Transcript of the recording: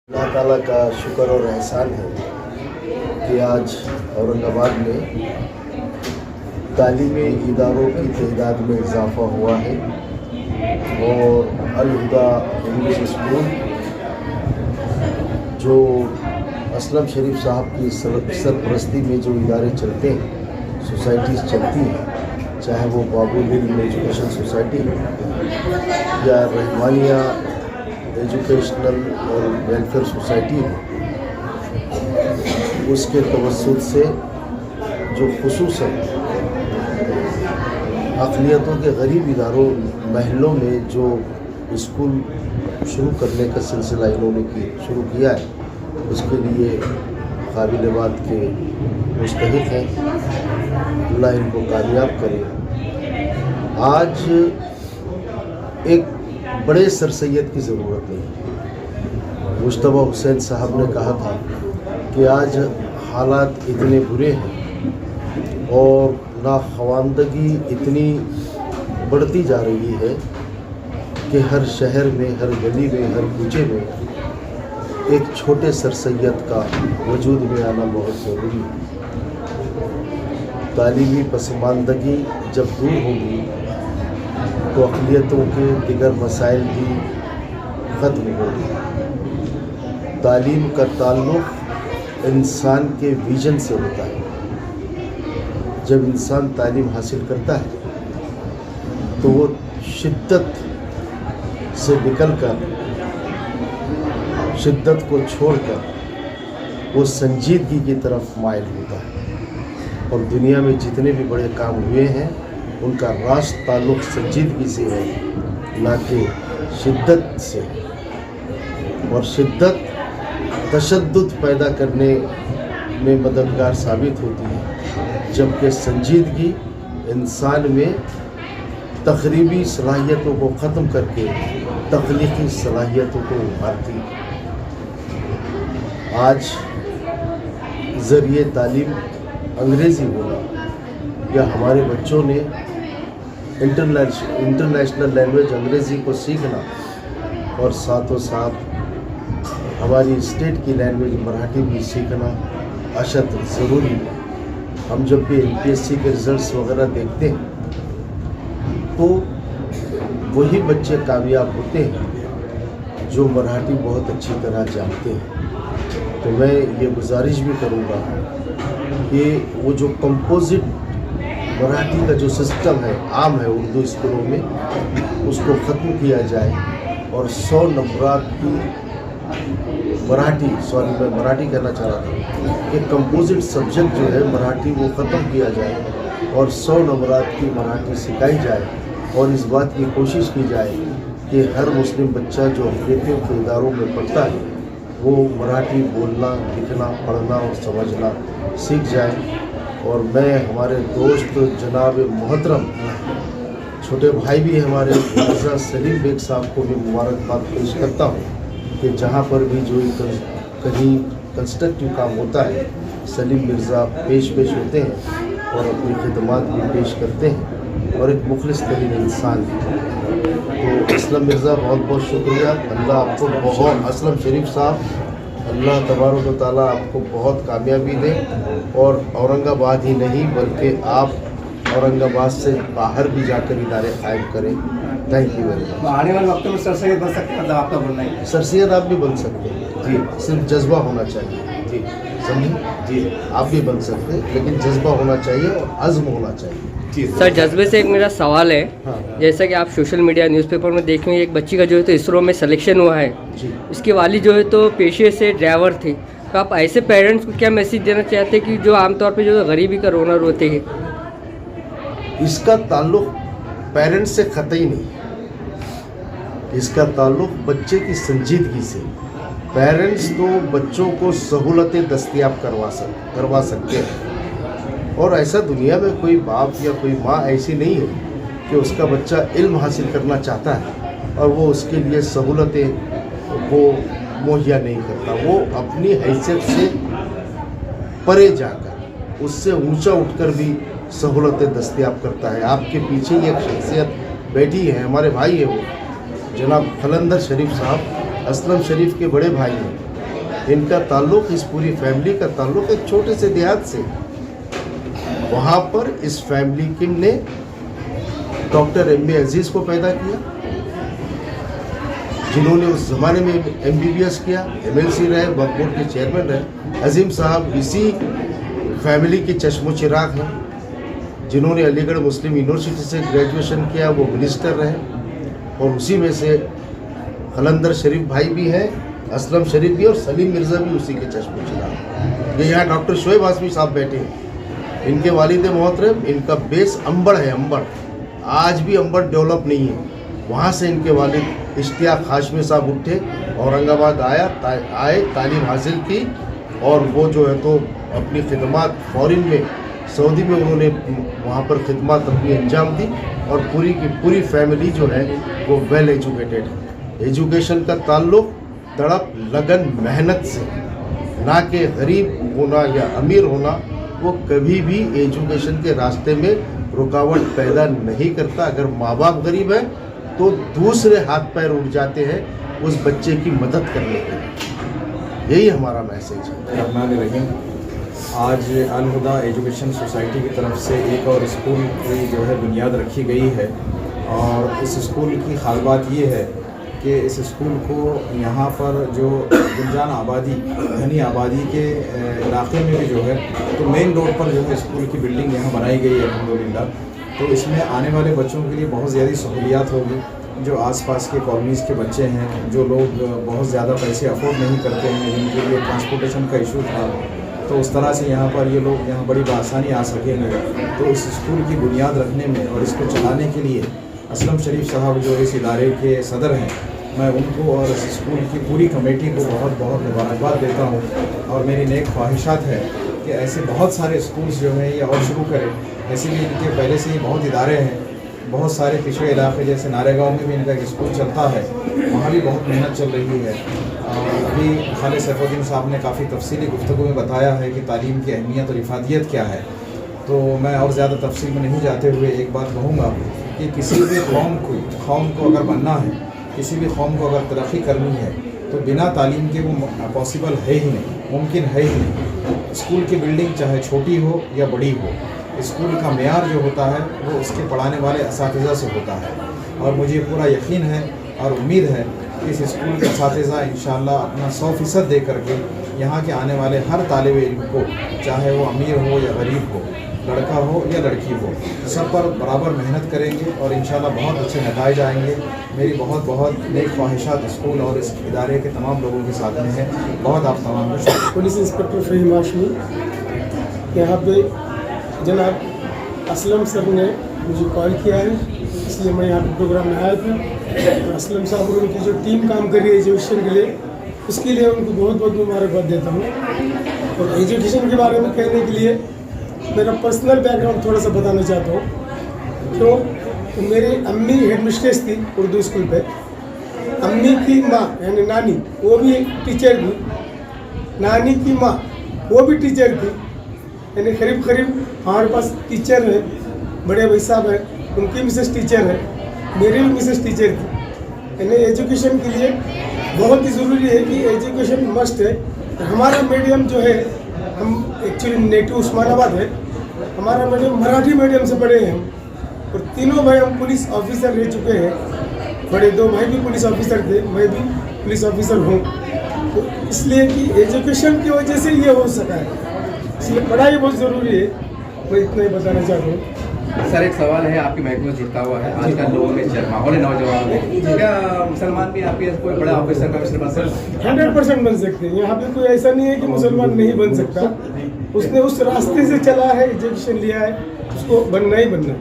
اللہ تعالیٰ کا شکر اور احسان ہے کہ آج اورنگ آباد میں تعلیمی اداروں کی تعداد میں اضافہ ہوا ہے اور الہدیٰ انگلش اسکول جو اسلم شریف صاحب کی سرپرستی میں جو ادارے چلتے ہیں، سوسائٹیز چلتی ہیں، چاہے وہ بابل ہل ایجوکیشن سوسائٹی یا رحمانیہ ایجوکیشنل اور ویلفیئر سوسائٹی ہے، اس کے توسط سے جو خصوصاً اقلیتوں کے غریب اداروں محلوں میں جو اسکول شروع کرنے کا سلسلہ انہوں نے شروع کیا ہے، اس کے لیے قابل بات کے مستحق ہیں۔ اللہ ان کو کامیاب کرے۔ آج ایک بڑے سر سید کی ضرورت نہیں۔ مجتبیٰ حسین صاحب نے کہا تھا کہ آج حالات اتنے برے ہیں اور ناخواندگی اتنی بڑھتی جا رہی ہے کہ ہر شہر میں، ہر گلی میں، ہر کوچے میں ایک چھوٹے سر سید کا وجود میں آنا بہت ضروری ہے۔ تعلیمی پسماندگی جب دور ہوگی تو اقلیتوں کے دیگر مسائل بھی ختم ہوگی۔ تعلیم کا تعلق انسان کے ویژن سے ہوتا ہے۔ جب انسان تعلیم حاصل کرتا ہے تو وہ شدت سے نکل کر، شدت کو چھوڑ کر وہ سنجیدگی کی طرف مائل ہوتا ہے، اور دنیا میں جتنے بھی بڑے کام ہوئے ہیں ان کا راست تعلق سنجیدگی سے ہے، نہ کہ شدت سے، اور شدت تشدد پیدا کرنے میں مددگار ثابت ہوتی ہے، جبکہ سنجیدگی انسان میں تخریبی صلاحیتوں کو ختم کر کے تخلیقی صلاحیتوں کو ابھارتی ہے۔ آج ذریعے تعلیم انگریزی ہونا یا ہمارے بچوں نے انٹرنیشنل لینگویج انگریزی کو سیکھنا اور ساتھوں ساتھ ہماری اسٹیٹ کی لینگویج مراٹھی بھی سیکھنا اشد ضروری ہے۔ ہم جب بھی MPSC کے رزلٹس وغیرہ دیکھتے ہیں تو وہی بچے کامیاب ہوتے ہیں جو مراٹھی بہت اچھی طرح جانتے ہیں۔ تو میں یہ گزارش بھی کروں گا کہ وہ جو کمپوزٹ مراٹھی کا جو سسٹم ہے، عام ہے اردو اسکولوں میں، اس کو ختم کیا جائے اور 100 نمبرات کی میں مراٹھی کہنا چاہ رہا تھا کہ کمپوزٹ سبجیکٹ جو ہے مراٹھی وہ ختم کیا جائے اور 100 نمبرات کی مراٹھی سکھائی جائے، اور اس بات کی کوشش کی جائے کہ ہر مسلم بچہ جو اقلیتوں کے اداروں میں پڑھتا ہے وہ مراٹھی بولنا، لکھنا، پڑھنا اور سمجھنا سیکھ جائے۔ اور میں ہمارے دوست جناب محترم چھوٹے بھائی بھی ہمارے مرزا سلیم بیگ صاحب کو بھی مبارکباد پیش کرتا ہوں کہ جہاں پر بھی جو کہیں کنسٹرکٹیو کام ہوتا ہے سلیم مرزا پیش ہوتے ہیں اور اپنی خدمات بھی پیش کرتے ہیں، اور ایک مخلص ترین انسان ہیں۔ تو اسلم مرزا بہت بہت شکریہ۔ اللہ آپ کو بہت، اسلم شریف صاحب، اللہ تبارک و تعالیٰ آپ کو بہت کامیابی دے، اور اورنگ آباد ہی نہیں بلکہ آپ اورنگ آباد سے باہر بھی جا کر ادارے قائم کریں۔ Thank you very much. آنے والے وقت میں سر سید بن سکتے ہیں، آپ کا بننا ہے؟ سر سید آپ بھی بن سکتے ہیں جی، صرف جذبہ ہونا چاہیے جی، سمجھیں جی، آپ بھی بن سکتے ہیں لیکن جذبہ ہونا چاہیے اور عزم ہونا چاہیے جی۔ سر جذبے سے ایک میرا سوال ہے، ہاں جیسا کہ آپ سوشل میڈیا نیوز پیپر میں دیکھ رہے ہیں، ایک بچی کا جو ہے تو اسرو میں سلیکشن ہوا ہے، جی، اس کے والد جو ہے تو پیشے سے ڈرائیور تھے، تو آپ ایسے پیرنٹس کو کیا میسیج دینا چاہتے ہیں کہ جو عام طور پہ جو غریبی کا رونا روتے ہیں؟ اس کا تعلق پیرنٹس سے قطعی نہیں، اس کا تعلق بچے کی سنجیدگی سے۔ پیرنٹس تو بچوں کو سہولتیں دستیاب کروا سکتے ہیں، اور ایسا دنیا میں کوئی باپ یا کوئی ماں ایسی نہیں ہے کہ اس کا بچہ علم حاصل کرنا چاہتا ہے اور وہ اس کے لیے سہولتیں وہ مہیا نہیں کرتا۔ وہ اپنی حیثیت سے پرے جا کر، اس سے اونچا اٹھ کر بھی سہولتیں دستیاب کرتا ہے۔ آپ کے پیچھے ہی ایک شخصیت بیٹھی ہے، ہمارے بھائی ہے وہ جناب قلندر شریف صاحب، اسلم شریف کے بڑے بھائی ہیں، ان کا تعلق, اس پوری فیملی کا تعلق ایک چھوٹے سے دیہات سے. وہاں پر اس فیملی کی نے ڈاکٹر ایم اے عزیز کو پیدا کیا, جنہوں نے اس زمانے میں MBBS کیا, MLC رہے, وقف بورڈ کے چیئرمین رہے. عظیم صاحب اسی فیملی کے چشم و چراغ ہیں, جنہوں نے علی گڑھ مسلم یونیورسٹی سے گریجویشن کیا, وہ منسٹر رہے, اور اسی میں سے قلندر شریف بھائی بھی ہیں, اسلم شریف بھی, اور سلیم مرزا بھی اسی کے چشم و چراغ. یہ یہاں ڈاکٹر شعیب ہاشمی صاحب بیٹھے ہیں, ان کے والد محترم, ان کا بیس انبڑ ہے. انبڑ آج بھی انبڑ ڈیولپ نہیں ہے. وہاں سے ان کے والد اشتیاق ہاشمی صاحب اٹھے, اورنگ آباد آئے, تعلیم حاصل کی, اور وہ جو ہے تو اپنی خدمات فورن میں, سعودی میں انہوں نے وہاں پر خدمات اپنی انجام دی, اور پوری کی پوری فیملی جو ہے وہ ویل ایجوکیٹڈ ہے. ایجوکیشن کا تعلق تڑپ, لگن, محنت سے, نہ کہ غریب ہونا یا امیر ہونا. وہ کبھی بھی ایجوکیشن کے راستے میں رکاوٹ پیدا نہیں کرتا. اگر ماں باپ غریب ہیں تو دوسرے ہاتھ پیر اٹھ جاتے ہیں اس بچے کی مدد کرنے کے لیے. یہی ہمارا میسیج ہے. الرحمن الرحیم. آج الہدیٰ ایجوکیشن سوسائٹی کی طرف سے ایک اور اسکول کی جو ہے بنیاد رکھی گئی ہے, اور اس اسکول کی خاص بات یہ ہے کہ اس اسکول کو یہاں پر جو گنجان آبادی, گھنی آبادی کے علاقے میں بھی جو ہے تو مین روڈ پر جو ہے اسکول کی بلڈنگ یہاں بنائی گئی ہے الحمدللہ. تو اس میں آنے والے بچوں کے لیے بہت زیادہ سہولیات ہوگی. جو آس پاس کے کالونیز کے بچے ہیں, جو لوگ بہت زیادہ پیسے افورڈ نہیں کرتے ہیں, جن کے لیے ٹرانسپورٹیشن کا ایشو تھا, تو اس طرح سے یہاں پر یہ لوگ یہاں بڑی بآسانی آ سکیں گے. تو اس اسکول کی بنیاد رکھنے میں اور اس کو چلانے کے لیے اسلم شریف صاحب جو اس ادارے کے صدر ہیں, میں ان کو اور اس اسکول کی پوری کمیٹی کو بہت بہت مبارکباد دیتا ہوں. اور میری نیک خواہشات ہے کہ ایسے بہت سارے اسکولز جو ہیں یہ اور شروع کریں. ایسے بھی ان کے پہلے سے ہی بہت ادارے ہیں, بہت سارے پچھڑے علاقے جیسے نارے گاؤں میں بھی ان کا ایک اسکول چلتا ہے, وہاں بھی بہت محنت چل رہی ہے. ابھی خالد سیف الدین صاحب نے کافی تفصیلی گفتگو میں بتایا ہے کہ تعلیم کی اہمیت اور افادیت کیا ہے. تو میں اور زیادہ تفصیل میں نہیں جاتے ہوئے ایک بات کہوں گا کہ کسی بھی قوم کو اگر بننا ہے, کسی بھی قوم کو اگر ترقی کرنی ہے, تو بنا تعلیم کے وہ پاسبل ہے ہی نہیں, ممکن ہے ہی نہیں. اسکول کی بلڈنگ چاہے چھوٹی ہو یا بڑی ہو, اسکول کا معیار جو ہوتا ہے وہ اس کے پڑھانے والے اساتذہ سے ہوتا ہے. اور مجھے پورا یقین ہے اور امید ہے کہ اس اسکول کے اساتذہ انشاءاللہ اپنا 100% دے کر کے یہاں کے آنے والے ہر طالب علم کو, چاہے وہ امیر ہو یا غریب ہو, لڑکا ہو یا لڑکی ہو, سب پر برابر محنت کریں گے اور انشاءاللہ بہت اچھے نتائج آئیں گے. میری بہت بہت نیک خواہشات اسکول اور اس ادارے کے تمام لوگوں کے ساتھ میں ہیں. بہت آپ تمام کو شکریہ. پولیس انسپکٹر فہیم ہاشمی, یہاں پہ جناب اسلم سر نے مجھے کال کیا ہے, اس لیے میں یہاں پہ پروگرام میں آیا تھا. اسلم صاحب اور ان کی جو ٹیم کام کر رہی ہے ایجوکیشن کے لیے, اس کے لیے ان کو بہت بہت مبارکباد دیتا ہوں. اور ایجوکیشن کے بارے میں کہنے کے لیے میرا پرسنل بیک گراؤنڈ تھوڑا سا بتانا چاہتا ہوں. کیوں تو میری امی ہیڈ مسٹریس تھی اردو اسکول پہ. امی کی ماں یعنی نانی, وہ بھی ٹیچر تھی. نانی کی ماں وہ بھی ٹیچر تھی. یعنی قریب ہمارے پاس ٹیچر ہیں, بڑے بھائی صاحب ہیں, ان کی مسز ٹیچر ہے, میری بھی مسز ٹیچر تھی. یعنی ایجوکیشن کے لیے بہت ہی ضروری ہے کہ ایجوکیشن مسٹ ہے. ہمارا میڈیم جو ہے, ہم ایکچولی نیٹو عثمان آباد ہے, ہمارا میڈیم مراٹھی میڈیم سے پڑھے ہیں ہم, اور تینوں بھائی ہم پولیس آفیسر رہ چکے ہیں. بڑے 2 بھائی بھی پولیس آفیسر تھے, میں بھی پولیس آفیسر ہوں. تو اس لیے کہ ایجوکیشن کی وجہ سے یہ ہو سکا ہے, اس لیے پڑھائی بہت ضروری ہے. میں اتنا ہی بتانا چاہتا ہوں. سر ایک سوال ہے, آپ کے محکمے سے جڑتا ہوا ہے, آج کل لوگوں میں ماحول ہے نوجوانوں میں, کیا مسلمان بھی آپ کے کوئی بڑا آفیسر کا مسلمان سر 100% بن سکتے ہیں. یہاں پہ کوئی ایسا نہیں ہے کہ مسلمان نہیں بن سکتا. اس نے اس راستے سے چلا ہے, ایجوکیشن لیا ہے, اس کو بننا ہی بننا ہے.